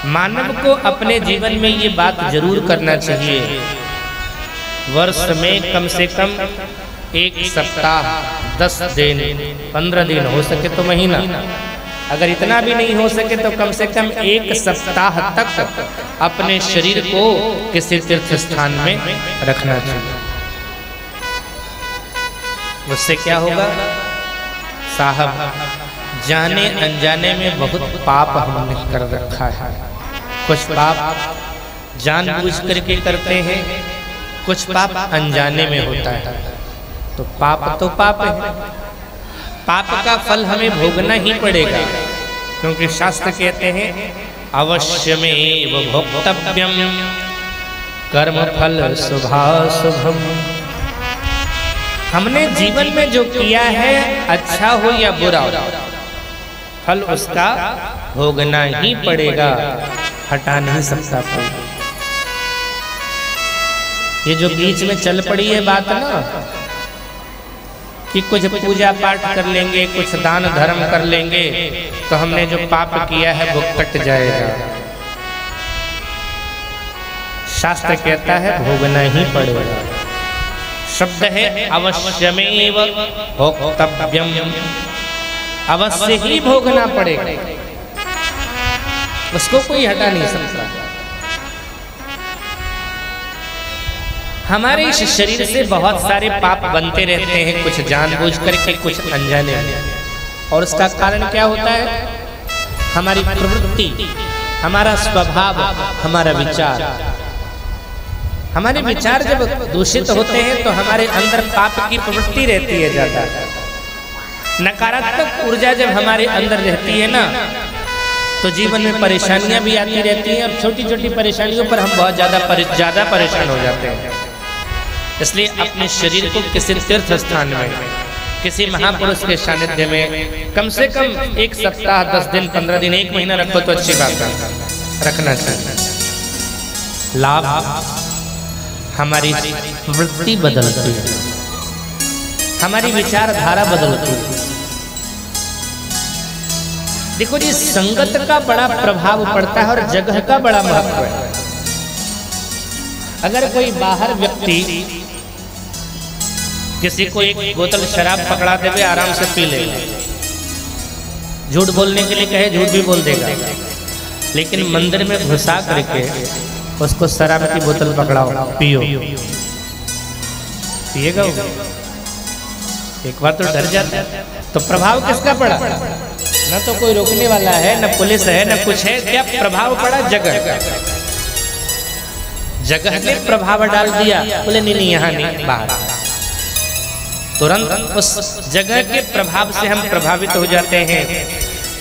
मानव को अपने जीवन में ये बात जरूर करना चाहिए, वर्ष में कम से कम 1 सप्ताह, 10 दिन, 15 दिन, हो सके तो महीना, अगर इतना भी नहीं हो सके तो कम से कम 1 सप्ताह तक अपने शरीर को किसी तीर्थ स्थान में रखना चाहिए। उससे क्या होगा साहब, जाने अनजाने में बहुत पाप हमने कर रखा है। कुछ पाप जानबूझ करके करते हैं, कुछ पाप अनजाने में होता है। तो पाप है, पाप का फल हमें भोगना ही पड़ेगा, क्योंकि शास्त्र कहते हैं अवश्यमेव भोक्तव्यम कर्म फल शुभाशुभम। हमने जीवन में जो किया है, अच्छा हो या बुरा, फल उसका भोगना ही पड़ेगा, हटा नहीं सकता कोई। ये जो बीच में चल पड़ी है बात ना कि कुछ पूजा पाठ कर लेंगे, कुछ दान धर्म कर लेंगे तो हमने जो पाप किया है वो कट जाएगा। शास्त्र कहता है भोगना ही पड़ेगा। शब्द है अवश्यमेव भोक्तव्यम, अवश्य ही भोगना पड़ेगा, उसको कोई हटा नहीं सकता। हमारे इस शरीर से बहुत सारे पाप बनते रहते हैं, कुछ जानबूझ करके, कुछ अनजाने में। और उसका कारण क्या होता है? हमारी प्रवृत्ति, हमारा स्वभाव, हमारा विचार। हमारे विचार जब दूषित होते हैं तो हमारे अंदर पाप की प्रवृत्ति रहती है ज्यादा। नकारात्मक ऊर्जा जब हमारे अंदर रहती है ना, तो जीवन में परेशानियां भी आती रहती हैं। अब छोटी छोटी परेशानियों पर हम बहुत ज्यादा परेशान हो जाते हैं। इसलिए अपने शरीर को किसी तीर्थ स्थान में, किसी महापुरुष के सानिध्य में कम से कम 1 सप्ताह, 10 दिन, 15 दिन, 1 महीना रखो तो अच्छी बात है, रखना चाहिए। लाभ, हमारी वृत्ति बदलती है, हमारी विचारधारा बदलती है। देखो जी, संगत का बड़ा प्रभाव पड़ता है और जगह का बड़ा महत्व है। अगर कोई बाहर व्यक्ति किसी को 1 बोतल शराब पकड़ा देवे, आराम से पी ले, झूठ बोलने के लिए कहे झूठ भी बोल देगा, लेकिन मंदिर में घुसा करके उसको शराब की बोतल पकड़ाओ, पियो, पिएगा वो? एक बार तो डर जाता है। तो प्रभाव किसका पड़ा? न तो कोई रोकने वाला है, न पुलिस है, न कुछ है। क्या प्रभाव पड़ा? जगह का। जगह ने प्रभाव डाल दिया, बोले नहीं यहाँ नहीं, बाहर। तुरंत उस जगह के प्रभाव से हम प्रभावित हो जाते हैं।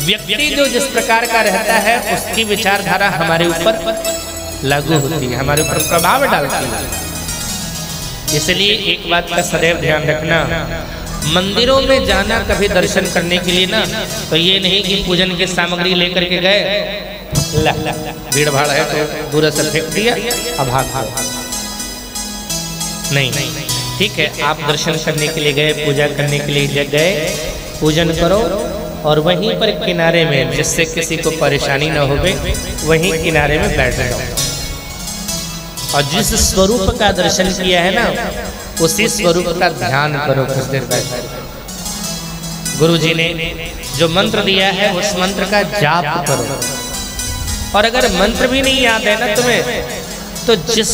व्यक्ति जो जिस प्रकार का रहता है उसकी विचारधारा हमारे ऊपर लागू होती है, हमारे ऊपर प्रभाव डालती है। इसलिए एक बात का सदैव ध्यान रखना, मंदिरों में जाना कभी दर्शन करने के लिए ना, तो ये नहीं कि पूजन की सामग्री लेकर के गए, भीड़ भाड़ है तो दूर से फेंक दिया, अब भाग। नहीं, ठीक है, आप दर्शन करने के लिए गए, पूजा करने के लिए गए, पूजन करो और वहीं पर किनारे में, जिससे किसी को परेशानी न होवे, वहीं किनारे में बैठ जाओ। और जिस स्वरूप का दर्शन किया है ना, उसी स्वरूप का ध्यान करो कुछ देर बैठ। गुरु जी ने जो मंत्र दिया है उस मंत्र का जाप करो। और अगर मंत्र भी नहीं याद है ना तुम्हें, तो जिस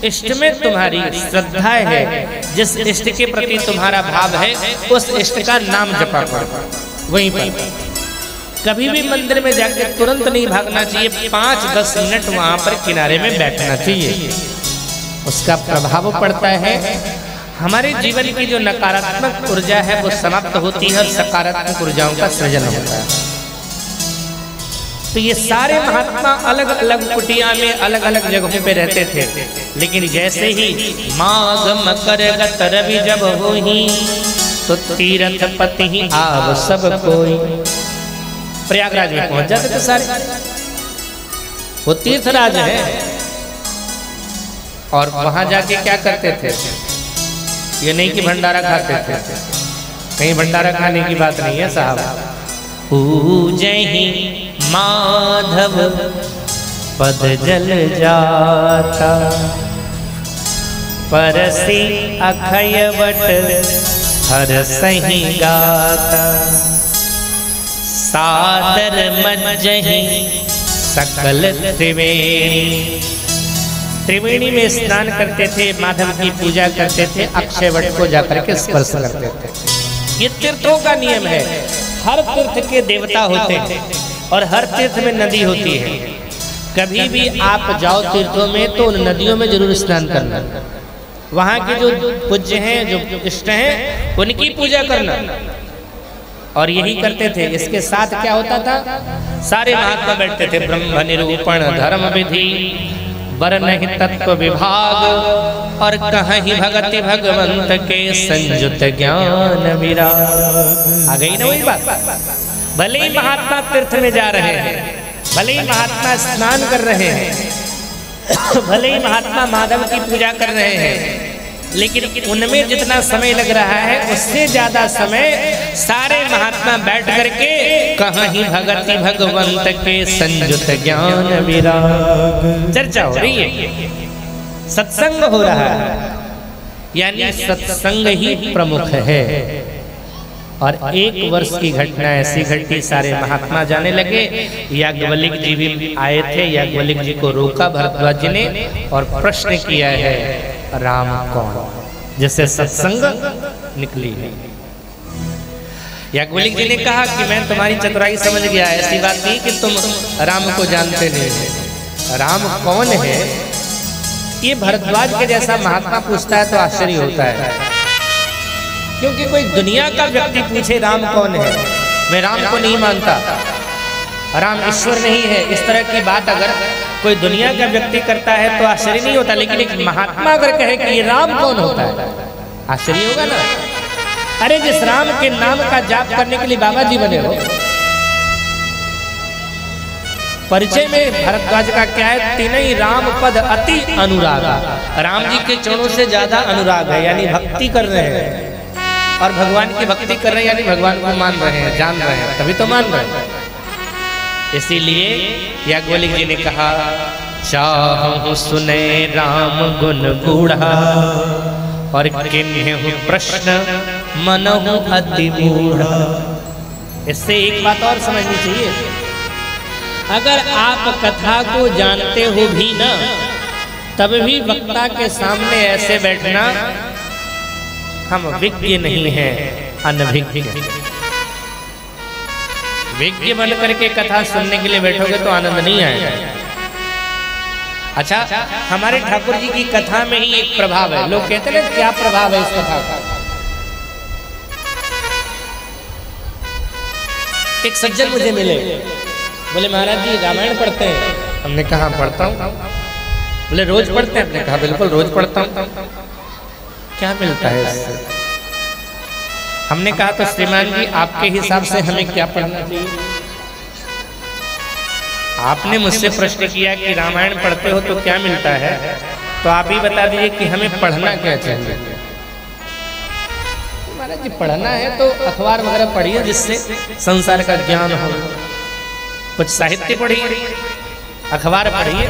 इष्ट में तुम्हारी श्रद्धा है, जिस इष्ट के प्रति तुम्हारा भाव है, उस इष्ट का नाम जपा करो वहीं पर। कभी भी मंदिर में जाकर तुरंत नहीं भागना चाहिए, 5-10 मिनट वहां पर किनारे में बैठना चाहिए। उसका प्रभाव पड़ता है, हमारे जीवन की जो नकारात्मक ऊर्जा है वो समाप्त होती है और सकारात्मक ऊर्जाओं का सृजन होता है। तो ये सारे महात्मा अलग अलग कुटिया में, अलग अलग जगहों पे रहते थे, लेकिन जैसे ही माघ मकर गत रवि जब होही, तो तीर्थ पति ही आव सब कोई। प्रयागराज में पहुंच जाते थे सारे, वो तीर्थराज है। और वहां जाके क्या करते थे? ये नहीं कि भंडारा खाते थे, कहीं भंडारा खाने की बात नहीं है साहब। पूजहि माधव पद जल जाता, परसी अखय वट हर सही गाता, सादर मज्जहि सकल त्रिवेणी। त्रिवेणी में स्नान करते थे, माधव की पूजा करते थे, अक्षय वट को जाकर के स्पर्श करते थे। ये तीर्थों का नियम है, हर तीर्थ के देवता होते हैं और हर तीर्थ में नदी होती है। कभी भी आप जाओ तीर्थों में तो उन नदियों में जरूर स्नान करना, वहाँ के जो पूज्य हैं, जो इष्ट हैं, उनकी पूजा करना। और यही करते थे। इसके साथ क्या होता था, सारे महात्मा बैठते थे, ब्रह्म निरूपण धर्म विधि वरनहि तत्व विभाग, और कहीं भगति भगवंत के संयुत ज्ञान विराग। आ गई ना वही बात। भले ही महात्मा तीर्थ में जा रहे हैं, भले ही महात्मा स्नान कर रहे हैं, भले ही महात्मा माधव की पूजा कर रहे हैं, लेकिन उनमें जितना समय लग रहा है उससे ज्यादा समय सारे महात्मा बैठ करके कहीं भगति भगवंत के संयुत ज्ञान विराग चर्चा हो रही है, सत्संग हो रहा है। यानी सत्संग ही प्रमुख है। और एक वर्ष की घटना ऐसी घटी, सारे महात्मा जाने लगे। याज्ञवल्क्य जी भी आए थे, याज्ञवल्क्य जी को रोका भरद्वाज जी ने और प्रश्न किया है, राम कौन? जिससे सत्संग निकली है। याज्ञवल्क्य जी ने कहा कि मैं तुम्हारी चतुराई समझ गया, ऐसी बात नहीं कि तुम राम को जानते नहीं। राम कौन है ये भरद्वाज के जैसा महात्मा पूछता है तो आश्चर्य होता है, क्योंकि कोई दुनिया का व्यक्ति पूछे राम कौन है, मैं राम को नहीं मानता, राम ईश्वर नहीं है, इस तरह की बात अगर कोई दुनिया का व्यक्ति करता है तो आश्चर्य नहीं होता। लेकिन एक महात्मा अगर कहे कि ये राम कौन होता है, आश्चर्य होगा ना। अरे जिस राम के नाम का जाप करने के लिए बाबा जी बने हो। परिचय में भरद्वाज का क्या है, तीनई राम पद अति अनुराग। राम जी के चरणों से ज्यादा अनुराग है, यानी भक्ति कर रहे हैं और भगवान की भक्ति कर रहे हैं, यानी भगवान को मान रहे हैं, जान रहे हैं, तभी तो मान रहे हैं। इसीलिए याज्ञवल्क्य जी ने कहा, चाहूं सुने राम गुण गूढ़ा और किन्हु प्रश्न मनहु अति मूढ़ा। इससे एक बात और समझनी चाहिए, अगर आप कथा को जानते हो भी ना, तब भी वक्ता के सामने ऐसे बैठना, हम विज्ञ नहीं हैं, अनभिज्ञ। विज्ञ बन करके कथा सुनने के लिए बैठोगे तो आनंद नहीं आएगा। अच्छा, हमारे ठाकुर जी की कथा में ही एक प्रभाव है। लोग कहते हैं क्या प्रभाव है इस कथा का। एक सज्जन मुझे मिले, बोले महाराज जी रामायण पढ़ते हैं? हमने कहा पढ़ता हूँ। बोले रोज पढ़ते हैं? हमने कहा बिल्कुल रोज पढ़ता हूँ। क्या मिलता है इससे? हमने कहा तो श्रीमान जी आपके हिसाब से हमें क्या पढ़ना चाहिए? आपने मुझसे प्रश्न किया कि रामायण पढ़ते हो तो क्या मिलता है, तो आप ही बता दीजिए कि हमें पढ़ना क्या चाहिए। महाराज जी पढ़ना है तो अखबार वगैरह पढ़िए जिससे संसार का ज्ञान हो, कुछ साहित्य पढ़िए, अखबार पढ़िए।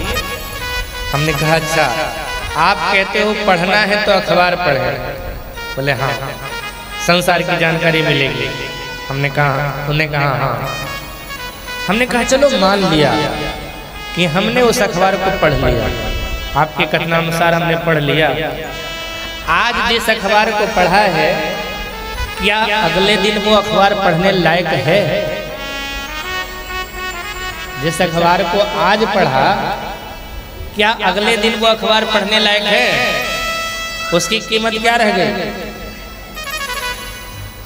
हमने कहा अच्छा आप कहते हो पढ़ना है तो अखबार पढ़े? बोले हाँ, संसार की जानकारी मिलेगी। हमने कहा, उन्होंने कहा हाँ। हमने कहा चलो मान लिया कि हमने उस अखबार को पढ़ लिया, आपके कथनानुसार हमने पढ़ लिया। आज जिस अखबार को पढ़ा है क्या अगले दिन वो अखबार पढ़ने लायक है? जिस अखबार को आज पढ़ा क्या अगले दिन वो अखबार पढ़ने लायक है? उसकी कीमत क्या रह गई?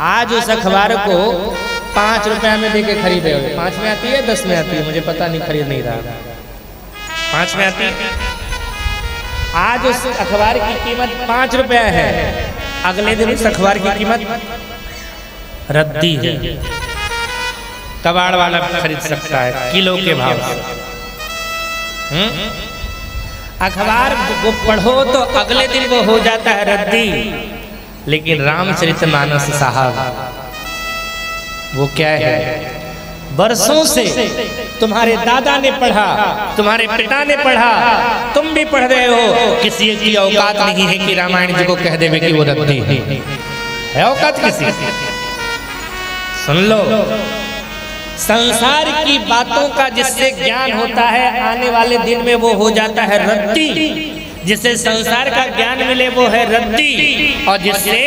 आज उस अखबार को 5 रुपया में देके खरीदे हो। 5 में आती है 10 में आती है, मुझे पता नहीं, खरीद नहीं रहा। 5 में आती है। आज उस अखबार की कीमत 5 रुपया है, अगले दिन उस अखबार की कीमत रद्दी है। कबाड़ वाला खरीद सकता है किलो के भाव से। अखबार वो पढ़ो तो अगले दिन वो हो जाता है रद्दी। लेकिन रामचरितमानस साहब वो क्या है, बरसों से तुम्हारे दादा ने पढ़ा, तुम्हारे पिता ने पढ़ा, तुम भी पढ़ रहे हो। किसी की औकात नहीं है कि रामायण जी को कह देवे कि वो रद्दी है औकात किसी? सुन लो, संसार की बातों का जिससे ज्ञान होता है आने वाले दिन में वो हो जाता है रद्दी। जिससे संसार का ज्ञान मिले वो है रद्दी, और जिससे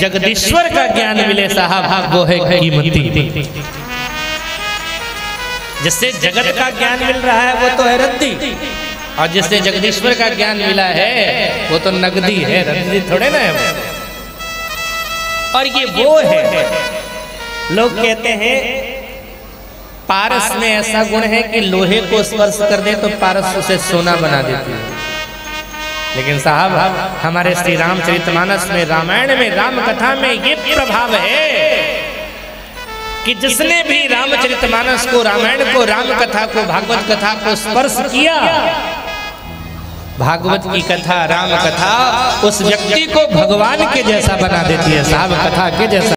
जगदीश्वर का ज्ञान मिले साहब वो है कीमती। जिससे जगत का ज्ञान मिल रहा है वो तो है रद्दी, और जिससे जगदीश्वर का ज्ञान मिला है वो तो नगदी है, रद्दी थोड़े ना है वो। और ये वो है, लोग कहते हैं पारस में ऐसा गुण है कि लोहे को स्पर्श कर दे तो पारस उसे सोना बना देती है। लेकिन साहब हमारे श्री रामचरितमानस में, रामायण में, राम कथा में ये प्रभाव है कि जिसने भी रामचरितमानस को, रामायण को, राम कथा को, भागवत कथा को स्पर्श किया, भागवत की कथा, राम कथा उस व्यक्ति को भगवान के जैसा बना देती है साहब, कथा के जैसा।